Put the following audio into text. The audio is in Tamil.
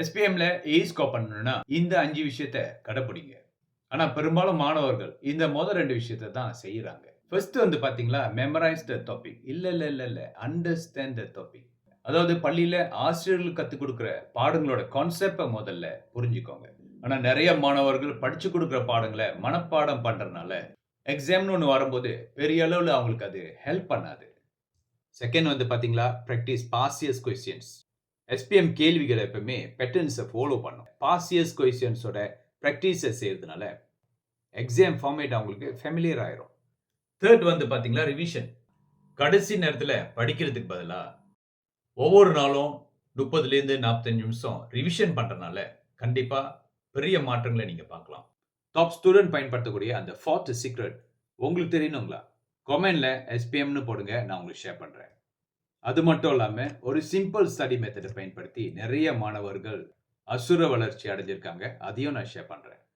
எஸ்பிஎம்ல ஸ்கோர் பண்ணணும்னா இந்த 5 விஷயத்த கடைப்பிடிங்க. ஆனா பெரும்பாலும் மாணவர்கள் இந்த 2 விஷயத்த தான் செய்றாங்க. ஃபர்ஸ்ட் வந்து பார்த்தீங்களா, மெமரைஸ் த டாபிக். இல்ல. Understand the topic. அதாவது பள்ளியில ஆசிரியர்கள் கத்துக் குடுக்கிற பாடங்களோட கான்செப்ட்ட முதல்ல புரிஞ்சுக்கோங்க. ஆனா நெறைய மாணவர்கள் படிச்சு குடுக்கிற பாடங்கள மனப்பாடம் பண்றனால, எக்ஸாம்ன்னு ஒண்ணு வரும்போது பெரிய அளவுல அவங்களுக்கு அது ஹெல்ப் பண்ணாது. செகண்ட் வந்து பார்த்தீங்களா, practice past years questions. SPM கேள்விகள எப்பவுமே பேட்டர்ன்ஸ ஃபாலோ பண்ணும். பாஸ்ட் இயர்ஸ் கொஸ்டின்ஸோட பிராக்டிஸ செய்றதுனால, எக்ஸாம் ஃபார்மேட் அவங்களுக்கு ஃபெமிலியர் ஆயிரும். தேர்ட் வந்து பார்த்தீங்களா, ரிவிஷன். கடைசி நேரத்தில படிக்கிறதுக்கு பதிலா, ஒவ்வொரு நாளும் 30லேருந்து 45 நிமிஷம் ரிவிஷன் பண்றனால, கண்டிப்பா பெரிய மாற்றங்கள நீங்க பார்க்கலாம். டாப் ஸ்டூடண்ட் பயன்படுத்தக்கூடிய அந்த 4த் சீக்ரெட் உங்களுக்கு தெரியணுங்களா? கமெண்ட்ல எஸ்பிஎம்ன்னு போடுங்க. நான் உங்களுக்கு ஷேர் பண்றேன். அது மட்டும் இல்லாம, ஒரு சிம்பிள் ஸ்டடி மெத்தட பயன்படுத்தி நெறைய மாணவர்கள் அசுர வளர்ச்சி அடைஞ்சிருக்காங்க. அதையும் நான் ஷேர் பண்றேன்.